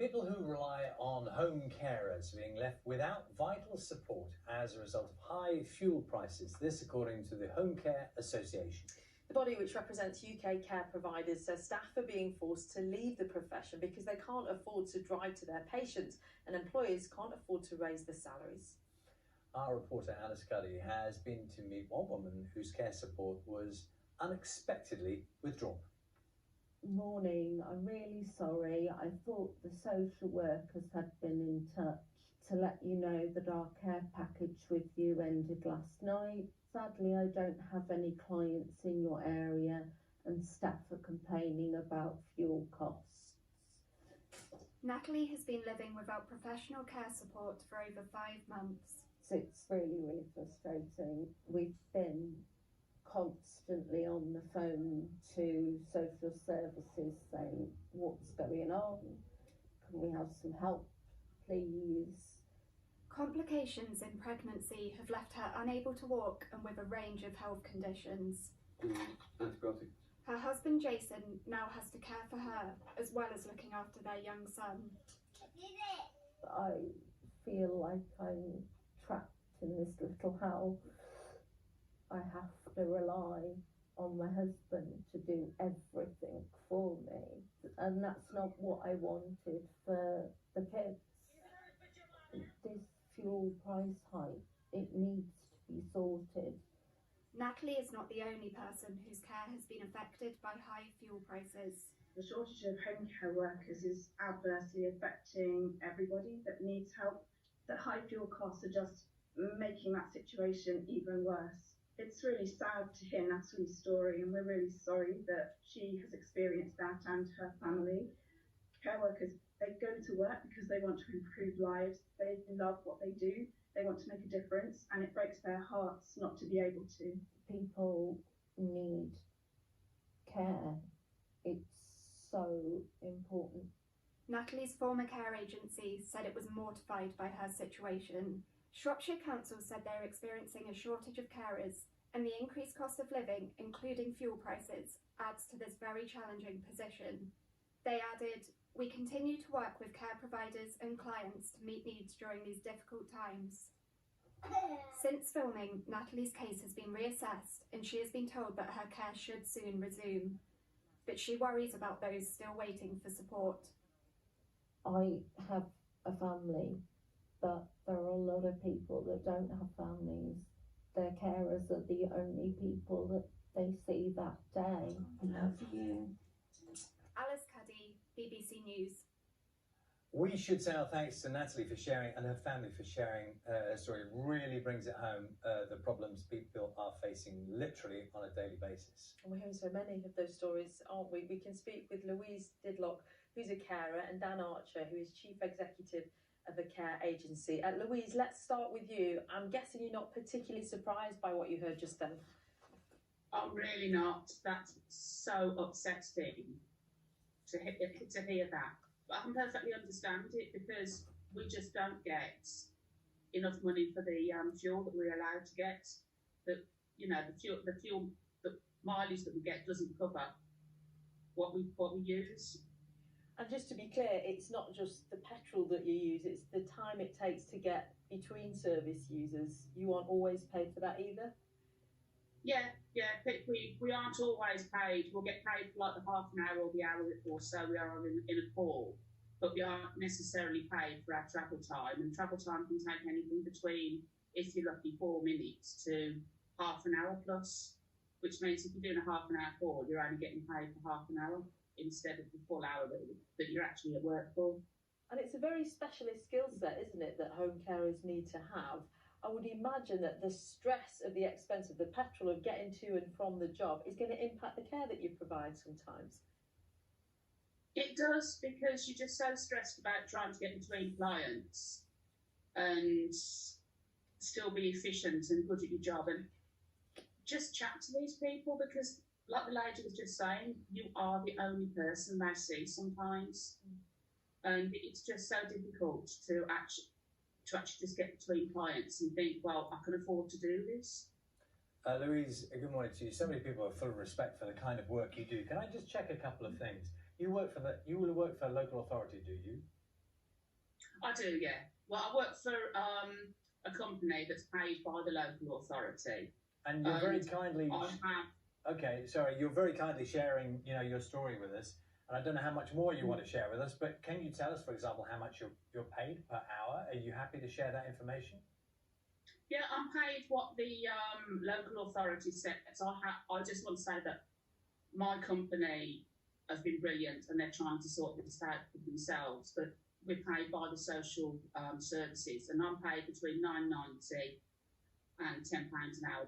People who rely on home carers are being left without vital support as a result of high fuel prices. This according to the Home Care Association. The body, which represents UK care providers, says staff are being forced to leave the profession because they can't afford to drive to their patients and employers can't afford to raise their salaries. Our reporter Alice Cuddy has been to meet one woman whose care support was unexpectedly withdrawn. Morning, I'm really sorry. I thought the social workers had been in touch to let you know that our care package with you ended last night. Sadly, I don't have any clients in your area and staff are complaining about fuel costs. Natalie has been living without professional care support for over 5 months. It's really frustrating. We've been constantly on the phone to social services saying, what's going on? Can we have some help, please? Complications in pregnancy have left her unable to walk and with a range of health conditions. Antibiotics. Her husband Jason now has to care for her as well as looking after their young son. I feel like I'm trapped in this little house. I have to rely on my husband to do everything for me, and that's not what I wanted for the kids. This fuel price hike, it needs to be sorted. Natalie is not the only person whose care has been affected by high fuel prices. The shortage of home care workers is adversely affecting everybody that needs help. The high fuel costs are just making that situation even worse. It's really sad to hear Natalie's story, and we're really sorry that she has experienced that and her family. Care workers, they go to work because they want to improve lives, they love what they do, they want to make a difference, and it breaks their hearts not to be able to. People need care. It's so important. Natalie's former care agency said it was mortified by her situation. Shropshire Council said they're experiencing a shortage of carers, and the increased cost of living, including fuel prices, adds to this very challenging position. They added, "We continue to work with care providers and clients to meet needs during these difficult times." Since filming, Natalie's case has been reassessed and she has been told that her care should soon resume. But she worries about those still waiting for support. I have a family, but there are a lot of people that don't have families. Their carers are the only people that they see that day. Love you. Alice Cuddy, BBC News. We should say our thanks to Natalie for sharing and her family for sharing her story. It really brings it home the problems people are facing literally on a daily basis. And we're hearing so many of those stories, aren't we? We can speak with Louise Didlock, who's a carer, and Dan Archer, who is Chief Executive of a care agency. Louise, let's start with you. I'm guessing you're not particularly surprised by what you heard just then. I'm really not. That's so upsetting to hear that. But I can perfectly understand it because we just don't get enough money for the fuel that we're allowed to get. The mileage that we get doesn't cover what we use. And just to be clear, it's not just the petrol that you use, it's the time it takes to get between service users. You aren't always paid for that either? Yeah, we aren't always paid. We'll get paid for like the half an hour or the hour or so we are in a call, but we aren't necessarily paid for our travel time. And travel time can take anything between, if you're lucky, 4 minutes to half an hour plus, which means if you're doing a half an hour call, you're only getting paid for half an hour instead of the full hour that you're actually at work for. And it's a very specialist skill set, isn't it, that home carers need to have. I would imagine that the stress of the expense of the petrol of getting to and from the job is going to impact the care that you provide sometimes. It does, because you're just so stressed about trying to get between clients and still be efficient and good at your job, and just chat to these people, because like the lady was just saying, you are the only person they see sometimes. And it's just so difficult to actually just get between clients and think, well, I can afford to do this. Louise, good morning to you. So many people are full of respect for the kind of work you do. Can I just check a couple of things? You will work for a local authority, do you? I do, yeah. Well, I work for a company that's paid by the local authority. And you're very And kindly. I have, Okay, sorry, you're very kindly sharing, your story with us. And I don't know how much more you want to share with us, but can you tell us, for example, how much you're paid per hour? Are you happy to share that information? yeah, I'm paid what the local authority sets. I just want to say that my company has been brilliant and they're trying to sort this out for themselves. But we're paid by the social services, and I'm paid between £9.90 and £10 an hour,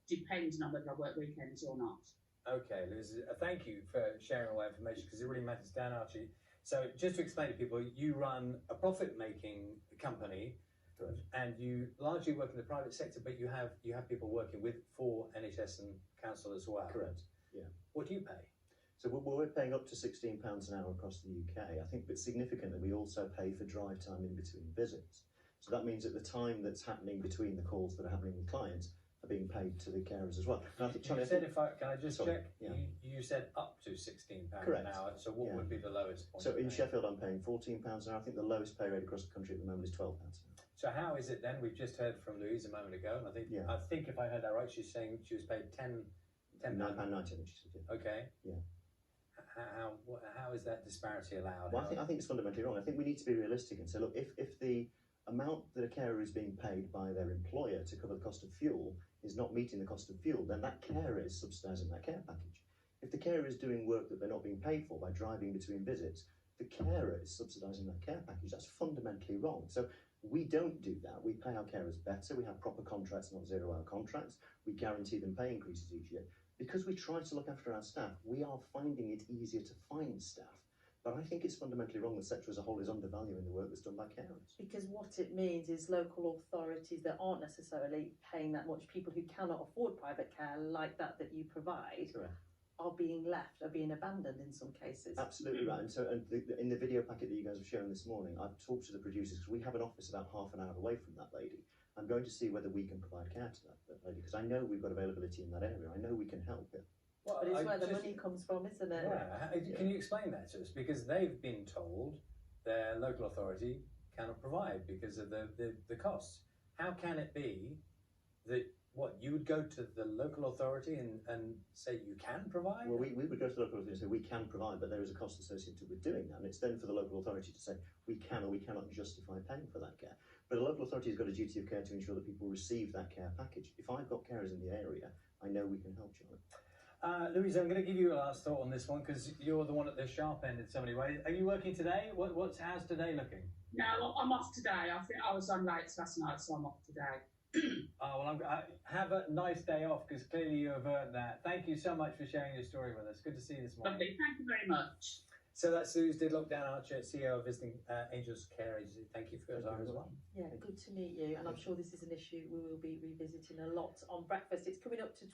depending on whether I work weekends or not. Okay, Liz, thank you for sharing all that information because it really matters down, Archie. So just to explain to people, you run a profit-making company. Correct. And you largely work in the private sector, but you have people working for NHS and council as well. Correct. Yeah. What do you pay? So we're paying up to £16 an hour across the UK. I think, but significantly, we also pay for drive time in between visits. So that means that the time that's happening between the calls that are happening with clients are being paid to the carers as well. And I think, You said, can I just check? Yeah. You said up to £16 Correct. an hour. So what Yeah. would be the lowest point? So in pay? Sheffield, I'm paying £14 an hour. I think the lowest pay rate across the country at the moment is £12 an hour. So how is it then? We've just heard from Louise a moment ago, and I think if I heard that right, she's saying she was paid £9.90. £9.90, I think she said. Yeah. Okay. Yeah. How is that disparity allowed? Well, I think it's fundamentally wrong. I think we need to be realistic and say, look, if the amount that a carer is being paid by their employer to cover the cost of fuel is not meeting the cost of fuel, then that carer is subsidising that care package. If the carer is doing work that they're not being paid for by driving between visits, the carer is subsidising that care package. That's fundamentally wrong. So we don't do that. We pay our carers better. We have proper contracts, not zero-hour contracts. We guarantee them pay increases each year. Because we try to look after our staff, we are finding it easier to find staff. But I think it's fundamentally wrong. The sector as a whole is undervaluing the work that's done by carers. Because what it means is local authorities that aren't necessarily paying that much, people who cannot afford private care like that you provide, Correct. are being left, are being abandoned in some cases. Absolutely right. And so in the video packet that you guys have shown this morning, I've talked to the producers because we have an office about half an hour away from that lady. I'm going to see whether we can provide care to that lady because I know we've got availability in that area. I know we can help her. Well, But it's where the money comes from, isn't it? Yeah. Can you explain that to us? Because they've been told their local authority cannot provide because of the costs. How can it be that you would go to the local authority and say you can provide? Well, we would go to the local authority and say we can provide, but there is a cost associated with doing that. And it's then for the local authority to say we can or we cannot justify paying for that care. But a local authority has got a duty of care to ensure that people receive that care package. If I've got carers in the area, I know we can help, Charlotte. Louise, I'm going to give you a last thought on this one because you're the one at the sharp end in so many ways. Are you working today? How's today looking? No, I'm off today. I think I was on late last night, so I'm off today. Oh, well, have a nice day off because clearly you have earned that. Thank you so much for sharing your story with us. Good to see you this morning. Lovely. Thank you very much. So that's Louise Didlock, Dan Archer, CEO of Visiting Angels Care Agency. Thank you for your time as well. Yeah, good to meet you. And I'm sure this is an issue we will be revisiting a lot on Breakfast. It's coming up to